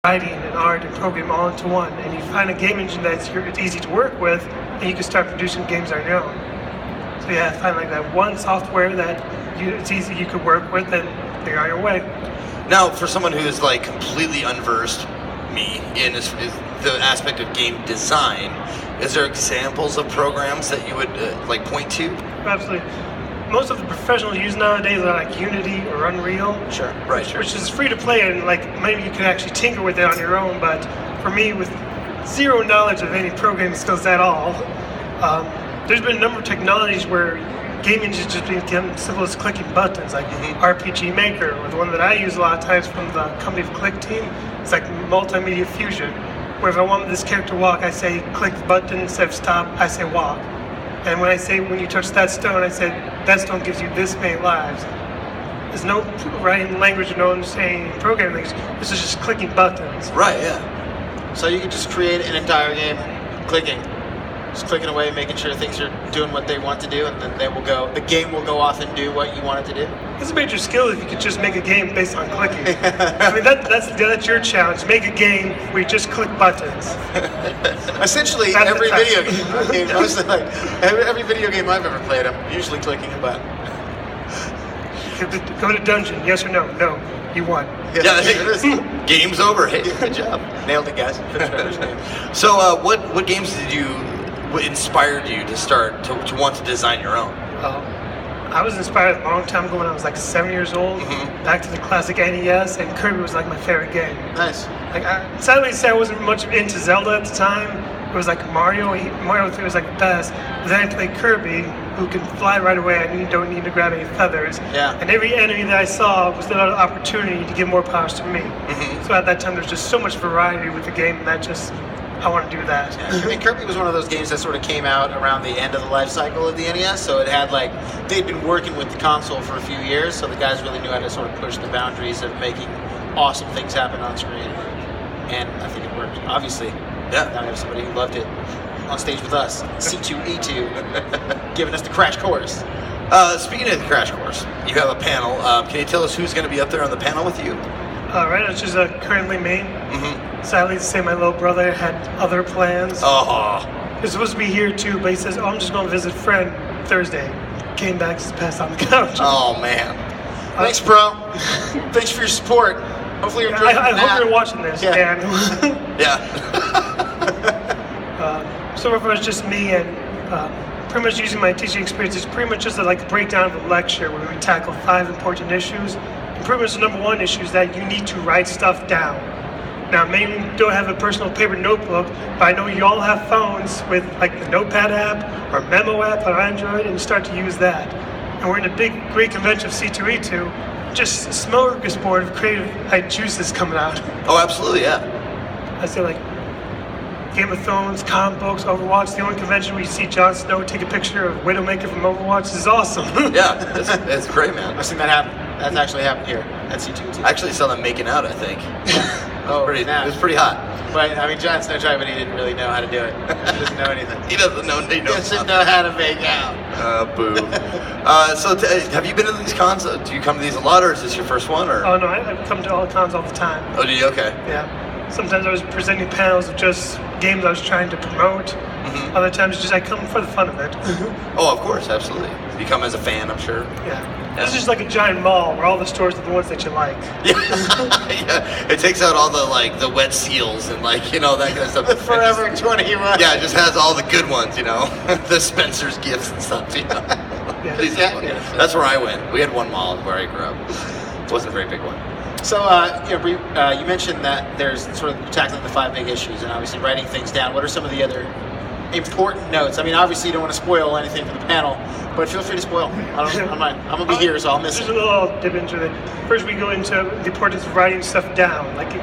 writing and art and program all into one, and you find a game engine that's it's easy to work with, and you can start producing games on your own. So yeah, find like that one software that it's easy you could work with, and you're on your way. Now, for someone who is like completely unversed, me, in is the aspect of game design, is there examples of programs that you would like point to? Absolutely. Most of the professionals use nowadays are like Unity or Unreal. Sure, right, sure. Which is free to play, and like maybe you can actually tinker with it on your own, but for me, with zero knowledge of any programming skills at all, there's been a number of technologies where game engines just become as simple as clicking buttons, like RPG Maker, or the one that I use a lot of times from the company of Click Team. It's like Multimedia Fusion, where if I want this character to walk, I say click the button, instead of stop, I say walk. And when I say when you touch that stone, I say that stone gives you this many lives. There's no writing language, no understanding programming language. This is just clicking buttons. Right, yeah. So you could just create an entire game clicking. Just clicking away, making sure things are doing what they want to do, and then the game will go off and do what you want it to do. It's a major skill if you could just make a game based on clicking. I mean, that's your challenge. Make a game where you just click buttons. Essentially, every video game, every video game I've ever played, I'm usually clicking a button. Go to dungeon, yes or no? No, you won. Yeah, game's over. Hey, good job. Nailed it, guys. Finished my first game. So, what games what inspired you to start to want to design your own? I was inspired a long time ago when I was like 7 years old. Back to the classic NES, and Kirby was like my favorite game. Nice. Like, sadly to say, I wasn't much into Zelda at the time. It was like Mario 3 was like the best. But then I played Kirby, who can fly right away, and you don't need to grab any feathers. Yeah. And every enemy that I saw was another opportunity to give more powers to me. So at that time, there's just so much variety with the game that I want to do that. Yeah. I mean, Kirby was one of those games that sort of came out around the end of the life cycle of the NES, so it had they'd been working with the console for a few years, so the guys really knew how to sort of push the boundaries of making awesome things happen on screen. And I think it worked, obviously. Yeah. Now we have somebody who loved it on stage with us, C2E2, giving us the crash course. Speaking of the crash course, you have a panel. Can you tell us who's going to be up there on the panel with you? Right now, it's just currently me. Sadly to say, my little brother had other plans. He was supposed to be here too, but he says, I'm just going to visit a friend Thursday. Came back, just passed on the couch. Oh, man. Thanks, bro. Thanks for your support. Hopefully you're enjoying I hope you're watching this, Dan. Yeah. So far, it's just me, and pretty much using my teaching experience. It's pretty much just like a breakdown of a lecture where we tackle 5 important issues. And pretty much the number one issue is that you need to write stuff down. Now, maybe you don't have a personal paper notebook, but I know you all have phones with like the Notepad app or Memo app on Android, and you start to use that. And we're in a big, great convention of C2E2, just a smorgasbord of creative juices coming out. Oh, absolutely, yeah. I say like Game of Thrones, comic books, Overwatch. The only convention where you see Jon Snow take a picture of Widowmaker from Overwatch. This is awesome. Yeah, it's great, man. I've seen that happen. That's actually happened here at C2E2. I actually saw them making out, I think. It was pretty hot. But, I mean, Jon Snow tried, but he didn't really know how to do it. He doesn't know anything. He doesn't know. He doesn't know how to make out. Boo. Have you been to these cons? Do you come to these a lot, or is this your first one? Or? Oh, no, I come to all the cons all the time. Oh, do you? Okay. Yeah. Sometimes I was presenting panels of just games I was trying to promote. Other times, just I come for the fun of it. Oh, of course, absolutely. You come as a fan, I'm sure. Yeah. This is just like a giant mall where all the stores are the ones that you like. Yeah. It takes out all the wet seals and that kind of stuff. The Forever 21. Yeah, it just has all the good ones, the Spencer's gifts and stuff. Yeah. Exactly. That's where I went. We had one mall where I grew up. It wasn't a very big one. So, you mentioned that there's sort of tackling the 5 big issues and obviously writing things down. What are some of the other important notes? I mean, obviously you don't want to spoil anything for the panel, but feel free to spoil. I'm going to be here, so I'll miss it. Just a little dip into it. First, we go into the importance of writing stuff down, like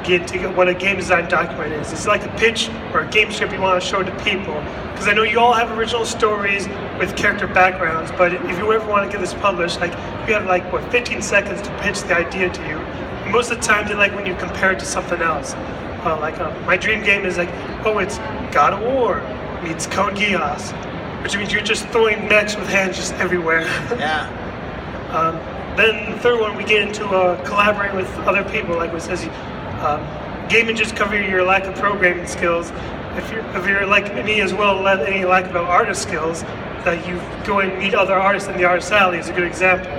what a game design document is. It's like a pitch or a game script you want to show to people. Because I know you all have original stories with character backgrounds, but if you ever want to get this published, you have 15 seconds to pitch the idea to you. And most of the time, they like when you compare it to something else. My dream game is it's God of War meets Code Geass, which means you're just throwing mechs with hands just everywhere. Yeah. Then the third one, we get into collaborating with other people. Like it says, gaming just cover your lack of programming skills. If you're like me as well, any lack of artist skills, that you go and meet other artists in the artist alley is a good example.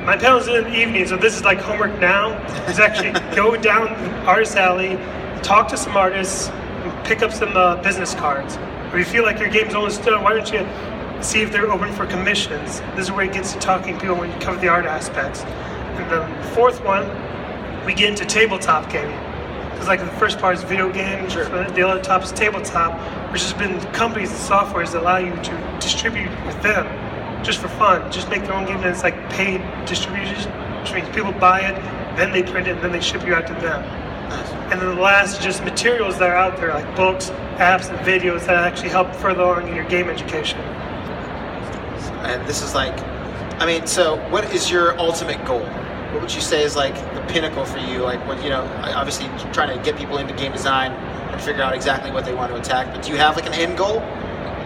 My panel's in the evening, so this is like homework now. Is actually go down the artist alley, talk to some artists, and pick up some business cards. Or you feel like your game's almost done, why don't you see if they're open for commissions? This is where it gets to talking to people when you cover the art aspects. And the fourth one, we get into tabletop gaming. Because like the first part is video games, the other top is tabletop, which has been companies and softwares that allow you to distribute with them just for fun. Just make their own game, and it's like paid distribution, which means people buy it, then they print it, and then they ship you out to them. Nice. And then the last is just materials that are out there, like books, apps, and videos that actually help further along in your game education. And this is like, I mean, so what is your ultimate goal? What would you say is like the pinnacle for you? Like, what, you know, obviously trying to get people into game design and figure out exactly what they want to attack, but do you have like an end goal?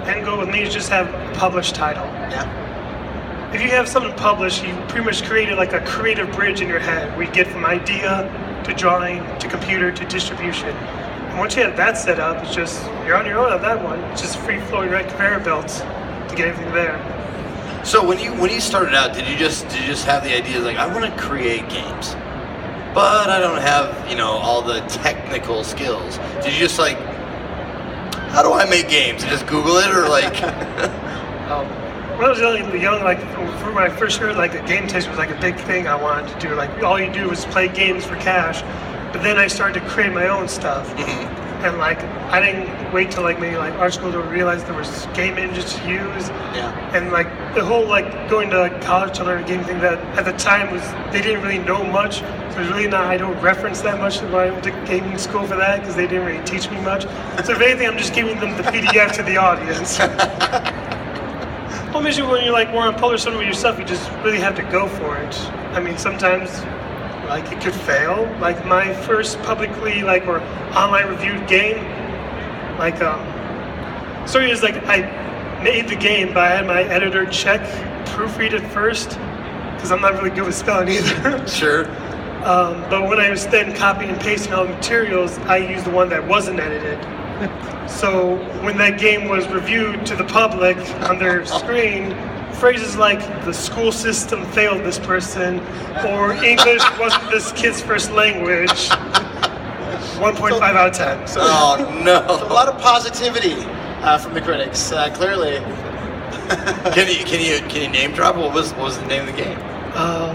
End goal with me is just have a published title. Yeah. If you have something published, you pretty much created like a creative bridge in your head where you get from idea to drawing to computer to distribution. And once you have that set up, it's just, you're on your own on that one. It's just free flowing right conveyor belts to get everything there. So when you started out, did you just have the idea like I want to create games, but I don't have, you know, all the technical skills? Did you just like, how do I make games? And just Google it, or like? When I was young, like when I first heard like a game taste was like a big thing I wanted to do. Like all you do was play games for cash. But then I started to create my own stuff. And like I didn't wait till like maybe like art school to realize there was game engines to use. Yeah. And like the whole like going to like college to learn a game thing that at the time was they didn't really know much. So it's really not, I don't reference that much when I went to gaming school for that because they didn't really teach me much. So if anything, I'm just giving them the PDF to the audience. Well, usually when you like want to publish something with yourself, you just really have to go for it. I mean, sometimes like it could fail. Like my first publicly like or online reviewed game, like story is like I made the game, but I had my editor check, proofread it first, because I'm not really good with spelling either. Sure. But when I was then copying and pasting all the materials, I used the one that wasn't edited. So when that game was reviewed to the public on their screen, phrases like the school system failed this person or English wasn't this kid's first language, 1.5 out of 10. So, oh no. A lot of positivity from the critics, clearly. Can you name drop? What was the name of the game? No.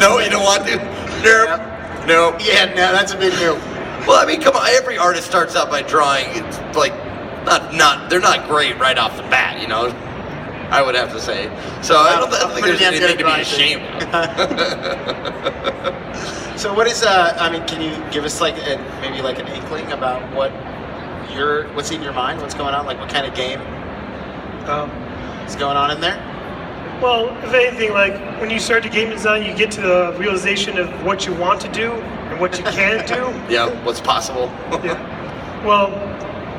No, you don't want to? Nope. Nope. Yeah, no, that's a big no. Well, I mean, come on. Every artist starts out by drawing. It's like they're not great right off the bat, you know. I would have to say. So I don't think there's anything to be ashamed of. So what is I mean, can you give us like maybe like an inkling about what's in your mind, what's going on, like what kind of game is going on in there? Well, if anything, like when you start to game design, you get to the realization of what you want to do and what you can't do. Yeah, what's possible. Yeah. Well,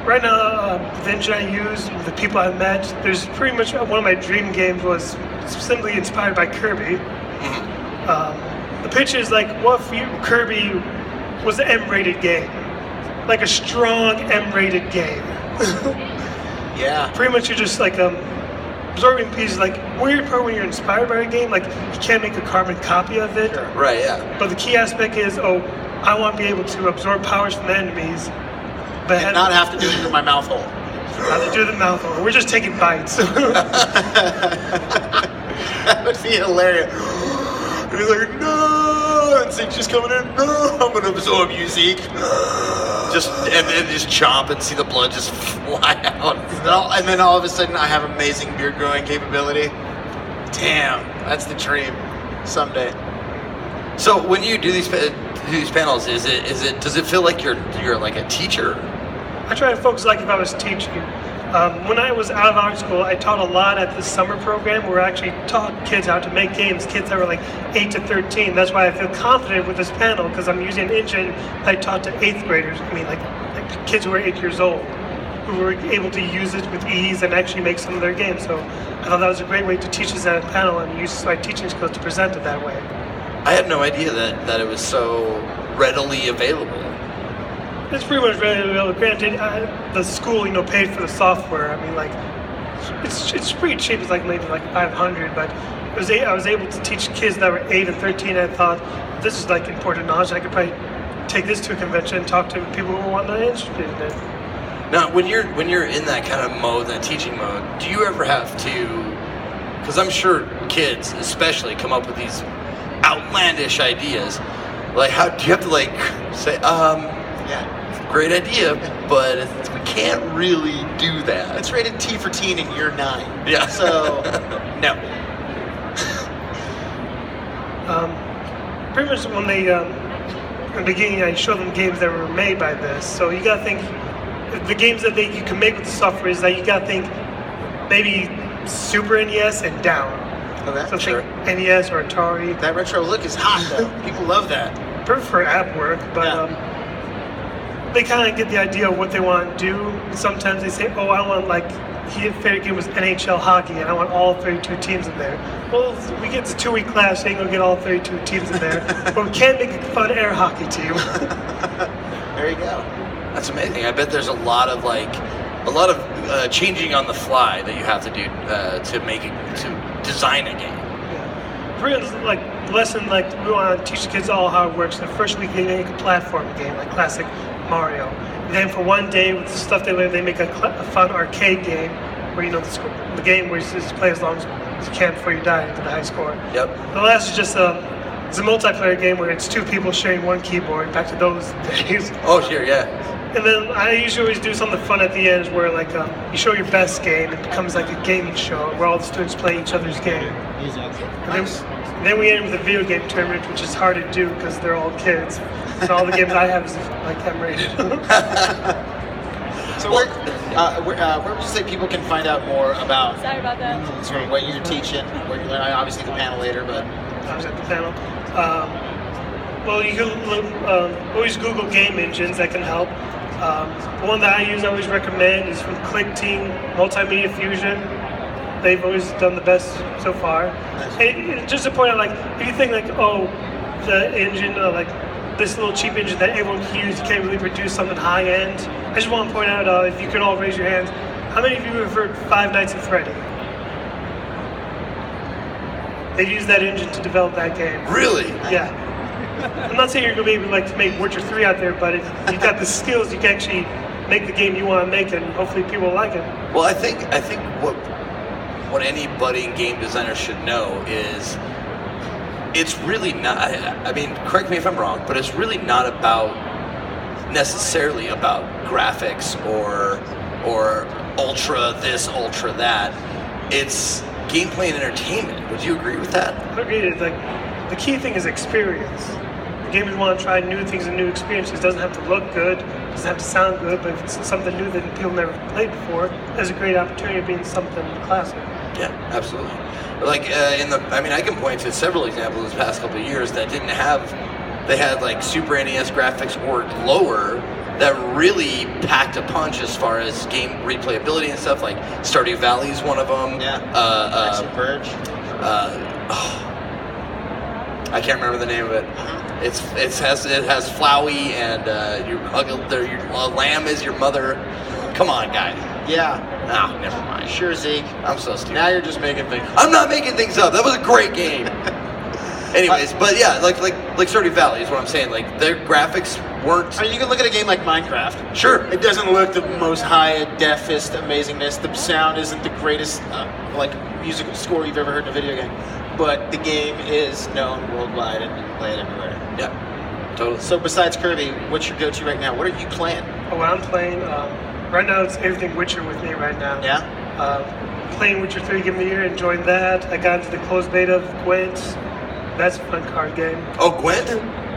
right now, the engine I use, the people I met, there's pretty much one of my dream games was simply inspired by Kirby. The pitch is like, what if Kirby was an M-rated game? Like a strong M-rated game. Yeah. Pretty much you're just like absorbing pieces. Like weird part when you're inspired by a game, like you can't make a carbon copy of it. Sure. Right, yeah. But the key aspect is, I want to be able to absorb powers from enemies, but And not have to do it through my mouth hole. Not to do the mouth hole. We're just taking bites. That would be hilarious. He's like, no, and Zeke's just coming in. No, I'm gonna absorb you, Zeke. And then just chomp and see the blood just fly out. And then all of a sudden, I have amazing beard growing capability. Damn, that's the dream. Someday. So when you do these panels, does it feel like you're like a teacher? I try to focus like if I was teaching. When I was out of art school, I taught a lot at the summer program where I actually taught kids how to make games, kids that were like 8 to 13. That's why I feel confident with this panel, because I'm using an engine I taught to 8th graders. I mean, like kids who were 8 years old, who were able to use it with ease and actually make some of their games. So I thought that was a great way to teach this at a panel and use my teaching skills to present it that way. I had no idea that it was so readily available. It's pretty much ready. Granted, the school, paid for the software. I mean, like, it's pretty cheap. It's like maybe like $500, but I was able to teach kids that were 8 and 13. I thought this is like important knowledge. I could probably take this to a convention and talk to people who are not interested in it. Now, when you're in that kind of mode, that teaching mode, do you ever have to? Because I'm sure kids, especially, come up with these outlandish ideas. Like, how do you have to like say, Yeah. great idea, but we can't really do that. It's rated T for teen and you're 9. Yeah. So, no. Pretty much when they, in the beginning, I showed them games that were made by this. So you gotta think, the games that you can make with the software is that you gotta think maybe Super NES and down. Okay. So Sure. think NES or Atari. That retro look is hot, though. People love that. Perfect for app work, but they kind of get the idea of what they want to do. Sometimes they say, oh, I want like, his favorite game was NHL hockey, and I want all 32 teams in there. Well, we get to 2-week class, they ain't gonna get all 32 teams in there, but we can make a fun air hockey team. There you go. That's amazing. I bet there's a lot of changing on the fly that you have to do to design a game. For instance, like lesson, like we want to teach the kids all how it works. The first week they make a platform game, like classic Mario. And then for one day, with the stuff they learn, they make a fun arcade game where the game where you just play as long as you can before you die into the high score. Yep. The last is just it's a multiplayer game where it's 2 people sharing one keyboard. Back to those days. Oh, sure, yeah. And then I usually always do something fun at the end where like you show your best game. It becomes like a gaming show where all the students play each other's game. And then we end with a video game tournament, which is hard to do because they're all kids. And all the games I have is like M-rated. So where would you say people can find out more about Sorry about that. sort of what you're teaching, what you're learning? Obviously the panel later, but I was at the panel. Well, you can always Google game engines that can help. The one that I always recommend is from Click Team Multimedia Fusion. They've always done the best so far. And just to point out, like, if you think like, oh, the engine, like this little cheap engine that everyone can use, you can't really produce something high end. I just want to point out, if you could all raise your hands, how many of you have heard Five Nights at Freddy? They used that engine to develop that game. Really? Yeah. I'm not saying you're going to be able to make Witcher 3 out there, but if you've got the skills, you can actually make the game you want to make, and hopefully people will like it. Well, I think what any budding game designer should know is it's really not. I mean, correct me if I'm wrong, but it's really not necessarily about graphics or ultra this, ultra that. It's gameplay and entertainment. Would you agree with that? I agree. It's like the key thing is experience. Gamers want to try new things and new experiences. It doesn't have to look good, it doesn't have to sound good, but if it's something new that people never played before, there's a great opportunity of being something classic. Yeah, absolutely. Like I can point to several examples this past couple of years that didn't have. They had like Super NES graphics or lower that really packed a punch as far as game replayability and stuff. Like Stardew Valley is one of them. yeah. Action Verge. I can't remember the name of it. It has Flowey and your lamb is your mother. Come on, guy. Yeah. Ah, never mind. Sure, Zeke. I'm so stupid. Now you're just making things. I'm not making things up. That was a great game. Anyways, but yeah, like Stardew Valley is what I'm saying. Like their graphics weren't. I mean, you can look at a game like Minecraft. Sure. It doesn't look the most high defist amazingness. The sound isn't the greatest musical score you've ever heard in a video game. But the game is known worldwide and you can play it everywhere. Yeah, totally. So besides Kirby, what's your go-to right now? What are you playing? What I'm playing, right now it's everything Witcher with me right now. Yeah? Playing Witcher 3 Game of the Year, enjoying that. I got into the closed beta of Gwent. That's a fun card game. Oh, Gwent?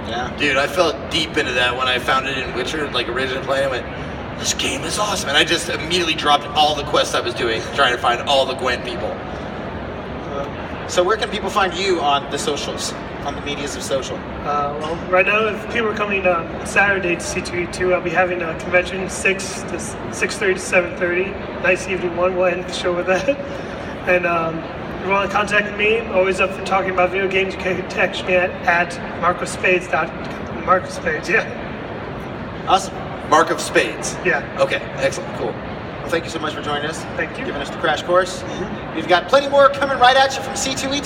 Yeah. Dude, I fell deep into that when I found it in Witcher, like originally playing. I went, this game is awesome. And I just immediately dropped all the quests I was doing, trying to find all the Gwent people. So where can people find you on the socials, on the medias of social? Well, right now, if people are coming Saturday to C2E2, I'll be having a convention 6:30 to 7:30. Nice evening one. We'll end the show with that. And if you want to contact me, always up for talking about video games. You can text me at marcospades. Marcospades, yeah. Awesome. Mark of Spades. Yeah. Okay, excellent, cool. Well, thank you so much for joining us. Thank you. Giving us the crash course. We've got plenty more coming right at you from C2E2.